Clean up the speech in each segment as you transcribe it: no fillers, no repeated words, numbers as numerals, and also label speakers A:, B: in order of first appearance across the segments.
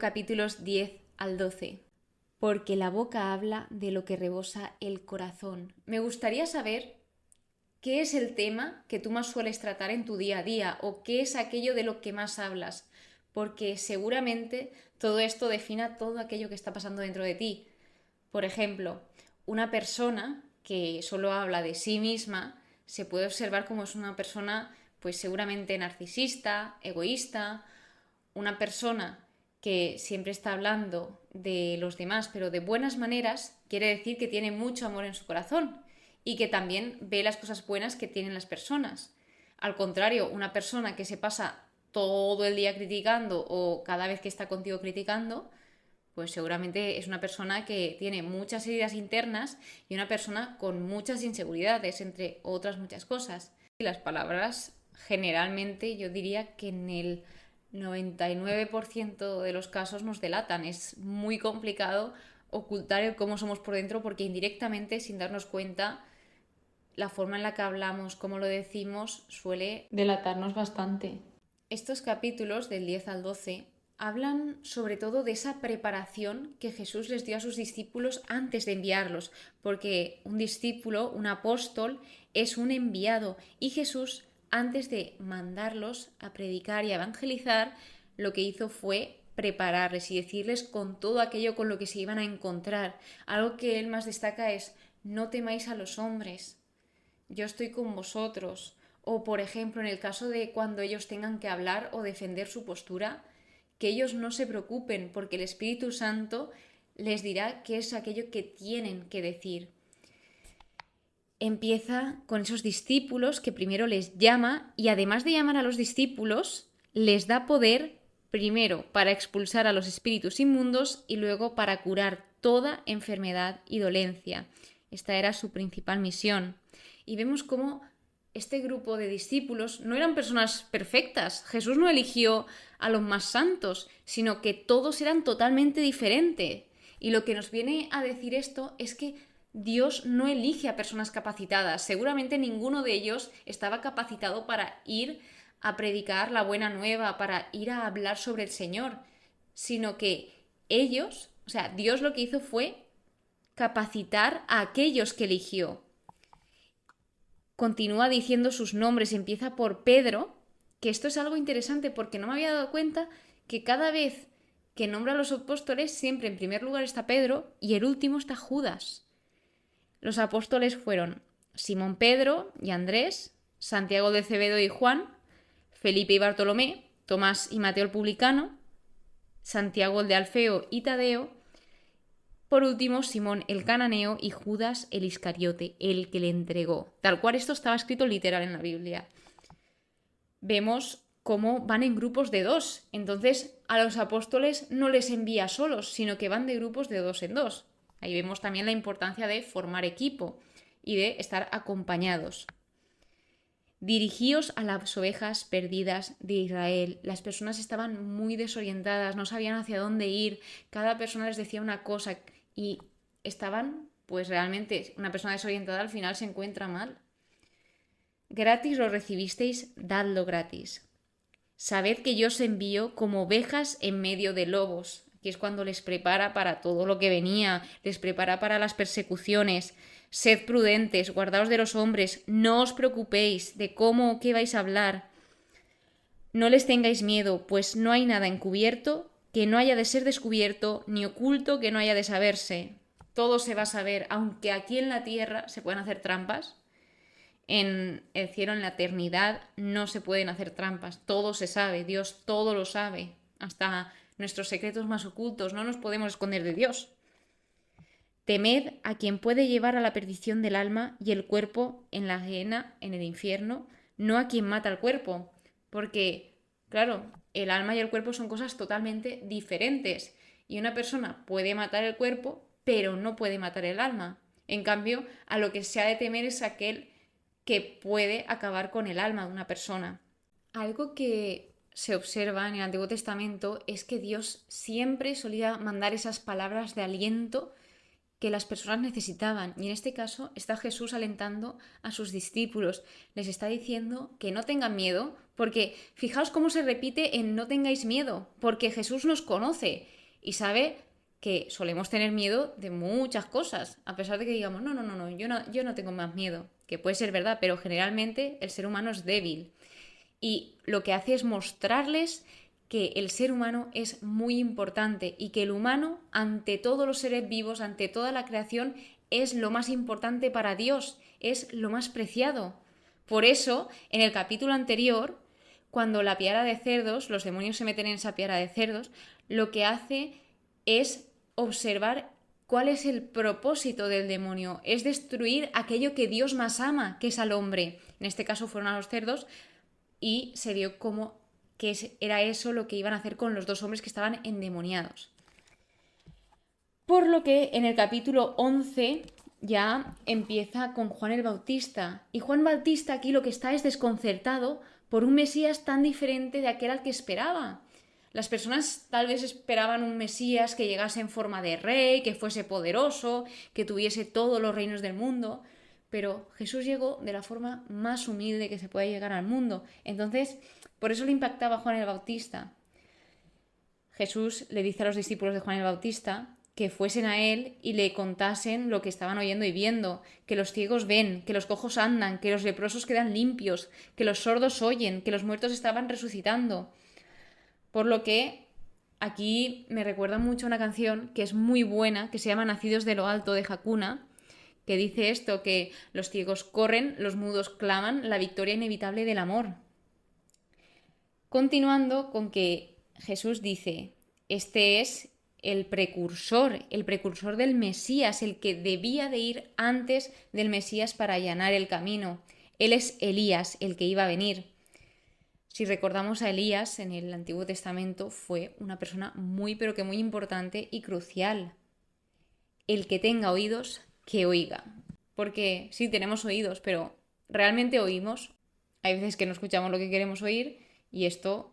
A: capítulos 10 al 12. Porque la boca habla de lo que rebosa el corazón. Me gustaría saber qué es el tema que tú más sueles tratar en tu día a día o qué es aquello de lo que más hablas, porque seguramente todo esto defina todo aquello que está pasando dentro de ti. Por ejemplo, una persona que solo habla de sí misma se puede observar como es una persona pues seguramente narcisista, egoísta, una persona que siempre está hablando de los demás, pero de buenas maneras, quiere decir que tiene mucho amor en su corazón y que también ve las cosas buenas que tienen las personas. Al contrario, una persona que se pasa todo el día criticando o cada vez que está contigo criticando, pues seguramente es una persona que tiene muchas heridas internas y una persona con muchas inseguridades, entre otras muchas cosas. Y las palabras, generalmente, yo diría que en el 99% de los casos nos delatan. Es muy complicado ocultar el cómo somos por dentro porque indirectamente, sin darnos cuenta, la forma en la que hablamos, cómo lo decimos, suele delatarnos bastante. Estos capítulos del 10 al 12 hablan sobre todo de esa preparación que Jesús les dio a sus discípulos antes de enviarlos, porque un discípulo, un apóstol, es un enviado y Jesús, antes de mandarlos a predicar y a evangelizar, lo que hizo fue prepararles y decirles con todo aquello con lo que se iban a encontrar. Algo que él más destaca es: no temáis a los hombres, yo estoy con vosotros. O, por ejemplo, en el caso de cuando ellos tengan que hablar o defender su postura, que ellos no se preocupen porque el Espíritu Santo les dirá qué es aquello que tienen que decir. Empieza con esos discípulos que primero les llama y además de llamar a los discípulos, les da poder primero para expulsar a los espíritus inmundos y luego para curar toda enfermedad y dolencia. Esta era su principal misión. Y vemos cómo este grupo de discípulos no eran personas perfectas. Jesús no eligió a los más santos, sino que todos eran totalmente diferentes. Y lo que nos viene a decir esto es que Dios no elige a personas capacitadas. Seguramente ninguno de ellos estaba capacitado para ir a predicar la buena nueva, para ir a hablar sobre el Señor, sino que ellos, o sea, Dios lo que hizo fue capacitar a aquellos que eligió. Continúa diciendo sus nombres, empieza por Pedro, que esto es algo interesante porque no me había dado cuenta que cada vez que nombra a los apóstoles siempre en primer lugar está Pedro y el último está Judas. Los apóstoles fueron Simón Pedro y Andrés, Santiago de Cebedo y Juan, Felipe y Bartolomé, Tomás y Mateo el publicano, Santiago el de Alfeo y Tadeo, por último, Simón el cananeo y Judas el Iscariote, el que le entregó. Tal cual esto estaba escrito literal en la Biblia. Vemos cómo van en grupos de 2. Entonces, a los apóstoles no les envía solos, sino que van de grupos de 2 en 2. Ahí vemos también la importancia de formar equipo y de estar acompañados. Dirigíos a las ovejas perdidas de Israel. Las personas estaban muy desorientadas, no sabían hacia dónde ir. Cada persona les decía una cosa y estaban, pues realmente, una persona desorientada al final se encuentra mal. Gratis lo recibisteis, dadlo gratis. Sabed que yo os envío como ovejas en medio de lobos. Aquí es cuando les prepara para todo lo que venía, les prepara para las persecuciones. Sed prudentes, guardaos de los hombres, no os preocupéis de cómo o qué vais a hablar. No les tengáis miedo, pues no hay nada encubierto que no haya de ser descubierto, ni oculto que no haya de saberse. Todo se va a saber, aunque aquí en la tierra se pueden hacer trampas. En el cielo, en la eternidad, no se pueden hacer trampas. Todo se sabe, Dios todo lo sabe. Hasta nuestros secretos más ocultos, no nos podemos esconder de Dios. Temed a quien puede llevar a la perdición del alma y el cuerpo en la gehenna, en el infierno, no a quien mata el cuerpo. Porque, claro, el alma y el cuerpo son cosas totalmente diferentes. Y una persona puede matar el cuerpo, pero no puede matar el alma. En cambio, a lo que se ha de temer es aquel que puede acabar con el alma de una persona. Algo que se observa en el Antiguo Testamento es que Dios siempre solía mandar esas palabras de aliento que las personas necesitaban. Y en este caso está Jesús alentando a sus discípulos. Les está diciendo que no tengan miedo, porque fijaos cómo se repite en no tengáis miedo, porque Jesús nos conoce. y sabe que solemos tener miedo de muchas cosas, a pesar de que digamos, no, yo no tengo más miedo, que puede ser verdad, pero generalmente el ser humano es débil. Y lo que hace es mostrarles que el ser humano es muy importante y que el humano, ante todos los seres vivos, ante toda la creación, es lo más importante para Dios, es lo más preciado. Por eso, en el capítulo anterior, cuando la piara de cerdos, los demonios se meten en esa piara de cerdos, lo que hace es observar cuál es el propósito del demonio, es destruir aquello que Dios más ama, que es al hombre. En este caso fueron a los cerdos, y se vio como que era eso lo que iban a hacer con los dos hombres que estaban endemoniados. Por lo que en el capítulo 11 ya empieza con Juan el Bautista. Y Juan Bautista aquí lo que está es desconcertado por un Mesías tan diferente de aquel al que esperaba. Las personas tal vez esperaban un Mesías que llegase en forma de rey, que fuese poderoso, que tuviese todos los reinos del mundo, pero Jesús llegó de la forma más humilde que se puede llegar al mundo. Entonces, por eso le impactaba a Juan el Bautista. Jesús le dice a los discípulos de Juan el Bautista que fuesen a él y le contasen lo que estaban oyendo y viendo, que los ciegos ven, que los cojos andan, que los leprosos quedan limpios, que los sordos oyen, que los muertos estaban resucitando. Por lo que aquí me recuerda mucho una canción que es muy buena, que se llama Nacidos de lo Alto, de Hakuna, que dice esto, que los ciegos corren, los mudos claman, la victoria inevitable del amor. Continuando con que Jesús dice, este es el precursor del Mesías, el que debía de ir antes del Mesías para allanar el camino. Él es Elías, el que iba a venir. Si recordamos a Elías en el Antiguo Testamento, fue una persona muy pero que muy importante y crucial. El que tenga oídos, que oiga. Porque sí, tenemos oídos, pero ¿realmente oímos? Hay veces que no escuchamos lo que queremos oír y esto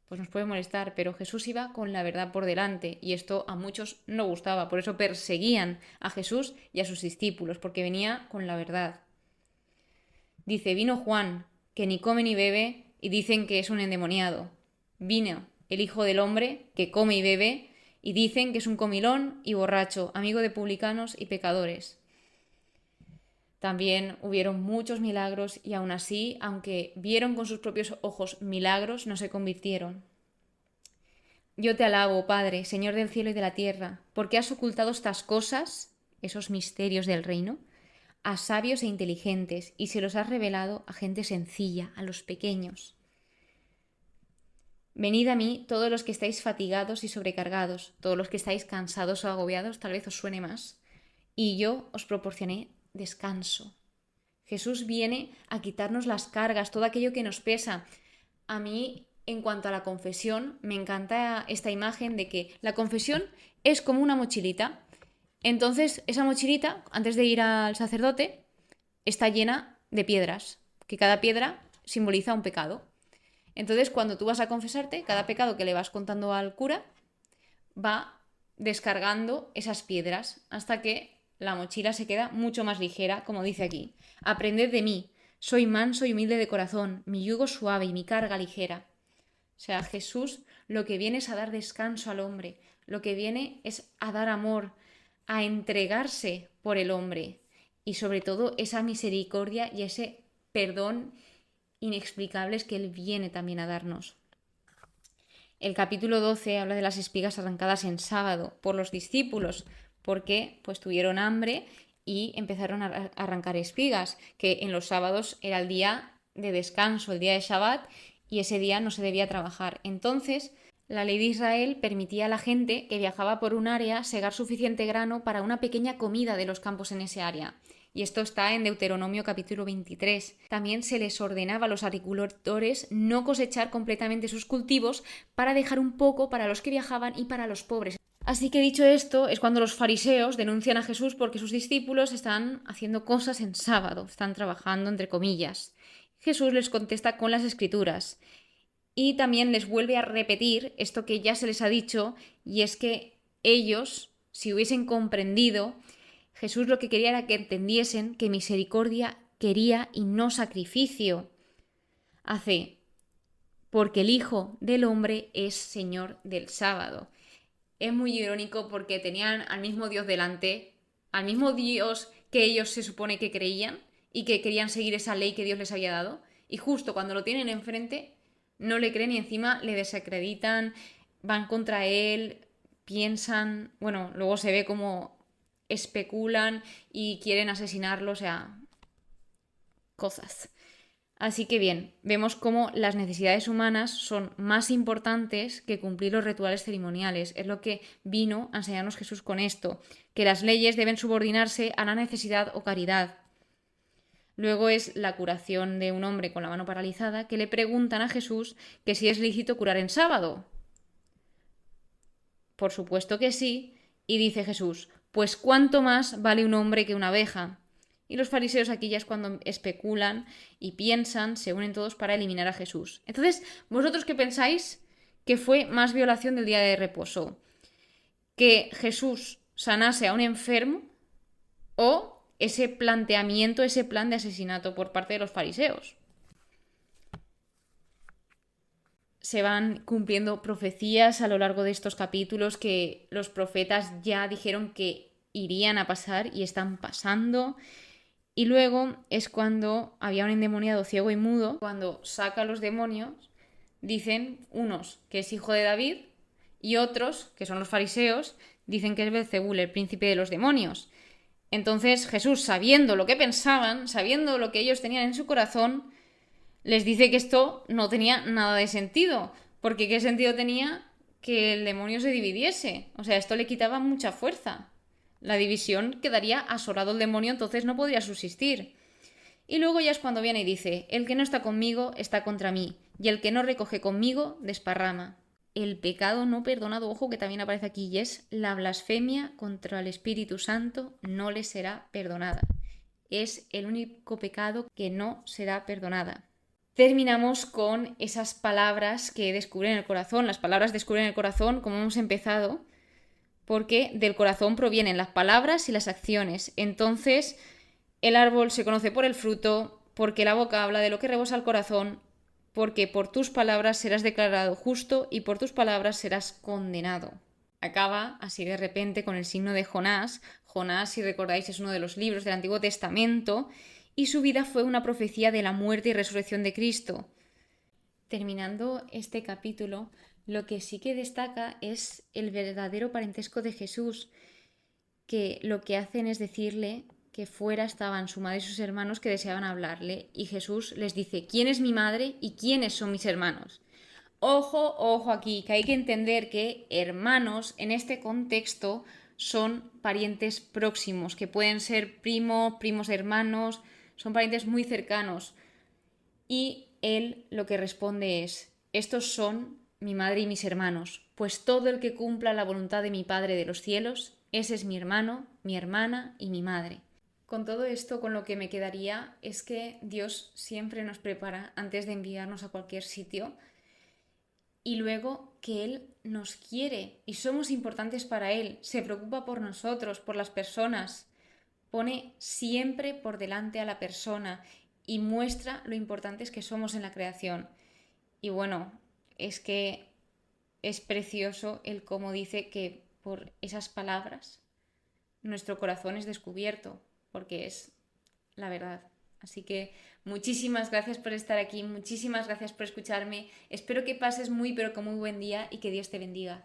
A: pues nos puede molestar, pero Jesús iba con la verdad por delante y esto a muchos no gustaba, por eso perseguían a Jesús y a sus discípulos, porque venía con la verdad. Dice, vino Juan, que ni come ni bebe, y dicen que es un endemoniado. Vino el Hijo del Hombre, que come y bebe, y dicen que es un comilón y borracho, amigo de publicanos y pecadores. También hubieron muchos milagros y aún así, aunque vieron con sus propios ojos milagros, no se convirtieron. Yo te alabo, Padre, Señor del cielo y de la tierra, porque has ocultado estas cosas, esos misterios del reino, a sabios e inteligentes y se los has revelado a gente sencilla, a los pequeños. Venid a mí todos los que estáis fatigados y sobrecargados, todos los que estáis cansados o agobiados, tal vez os suene más, y yo os proporcioné descanso. Jesús viene a quitarnos las cargas, todo aquello que nos pesa. A mí, en cuanto a la confesión, me encanta esta imagen de que la confesión es como una mochilita. Entonces, esa mochilita, antes de ir al sacerdote, está llena de piedras, que cada piedra simboliza un pecado. Entonces, cuando tú vas a confesarte, cada pecado que le vas contando al cura va descargando esas piedras hasta que la mochila se queda mucho más ligera, como dice aquí. Aprended de mí, soy manso y humilde de corazón, mi yugo suave y mi carga ligera. O sea, Jesús lo que viene es a dar descanso al hombre, lo que viene es a dar amor, a entregarse por el hombre y sobre todo esa misericordia y ese perdón inexplicables que Él viene también a darnos. El capítulo 12 habla de las espigas arrancadas en sábado por los discípulos, porque pues tuvieron hambre y empezaron a arrancar espigas, que en los sábados era el día de descanso, el día de Shabbat, y ese día no se debía trabajar. Entonces, la ley de Israel permitía a la gente que viajaba por un área segar suficiente grano para una pequeña comida de los campos en ese área. Y esto está en Deuteronomio capítulo 23. También se les ordenaba a los agricultores no cosechar completamente sus cultivos para dejar un poco para los que viajaban y para los pobres. Así que dicho esto, es cuando los fariseos denuncian a Jesús porque sus discípulos están haciendo cosas en sábado, están trabajando entre comillas. Jesús les contesta con las Escrituras y también les vuelve a repetir esto que ya se les ha dicho, y es que ellos, si hubiesen comprendido, Jesús lo que quería era que entendiesen que misericordia quería y no sacrificio. Hace, porque el Hijo del Hombre es Señor del sábado. es muy irónico porque tenían al mismo Dios delante, al mismo Dios que ellos se supone que creían y que querían seguir esa ley que Dios les había dado, y justo cuando lo tienen enfrente no le creen y encima le desacreditan, van contra él, piensan, bueno, luego se ve como especulan y quieren asesinarlo, o sea, cosas. Así que bien, vemos cómo las necesidades humanas son más importantes que cumplir los rituales ceremoniales. Es lo que vino a enseñarnos Jesús con esto, que las leyes deben subordinarse a la necesidad o caridad. Luego es la curación de un hombre con la mano paralizada, que le preguntan a Jesús que si es lícito curar en sábado. Por supuesto que sí, y dice Jesús, pues ¿cuánto más vale un hombre que una abeja? Y los fariseos aquí ya es cuando especulan y piensan, se unen todos para eliminar a Jesús. Entonces, ¿vosotros qué pensáis que fue más violación del día de reposo? ¿Que Jesús sanase a un enfermo o ese planteamiento, ese plan de asesinato por parte de los fariseos? Se van cumpliendo profecías a lo largo de estos capítulos que los profetas ya dijeron que irían a pasar y están pasando. Y luego es cuando había un endemoniado ciego y mudo, cuando saca a los demonios, dicen unos que es hijo de David y otros, que son los fariseos, dicen que es Belcebú, el príncipe de los demonios. Entonces Jesús, sabiendo lo que pensaban, sabiendo lo que ellos tenían en su corazón, les dice que esto no tenía nada de sentido, porque ¿qué sentido tenía que el demonio se dividiese? O sea, esto le quitaba mucha fuerza. La división quedaría asolado el demonio, entonces no podría subsistir. Y luego ya es cuando viene y dice, el que no está conmigo está contra mí, y el que no recoge conmigo desparrama. El pecado no perdonado, ojo que también aparece aquí, y es la blasfemia contra el Espíritu Santo no le será perdonada. Es el único pecado que no será perdonada. Terminamos con esas palabras que descubren el corazón. Las palabras descubren el corazón, como hemos empezado, porque del corazón provienen las palabras y las acciones. Entonces, el árbol se conoce por el fruto, porque la boca habla de lo que rebosa el corazón, porque por tus palabras serás declarado justo y por tus palabras serás condenado. Acaba así de repente con el signo de Jonás. Jonás, si recordáis, es uno de los libros del Antiguo Testamento y su vida fue una profecía de la muerte y resurrección de Cristo. Terminando este capítulo, lo que sí que destaca es el verdadero parentesco de Jesús, que lo que hacen es decirle que fuera estaban su madre y sus hermanos que deseaban hablarle, y Jesús les dice, ¿quién es mi madre y quiénes son mis hermanos? Ojo, ojo aquí, que hay que entender que hermanos en este contexto son parientes próximos, que pueden ser primos, primos hermanos, son parientes muy cercanos. Y él lo que responde es, estos son mi madre y mis hermanos, pues todo el que cumpla la voluntad de mi Padre de los cielos, ese es mi hermano, mi hermana y mi madre. Con todo esto, con lo que me quedaría es que Dios siempre nos prepara antes de enviarnos a cualquier sitio y luego que Él nos quiere y somos importantes para Él, se preocupa por nosotros, por las personas, pone siempre por delante a la persona y muestra lo importantes que somos en la creación. Y bueno, es que es precioso el cómo dice que por esas palabras nuestro corazón es descubierto, porque es la verdad. Así que muchísimas gracias por estar aquí, muchísimas gracias por escucharme. Espero que pases muy pero que muy buen día y que Dios te bendiga.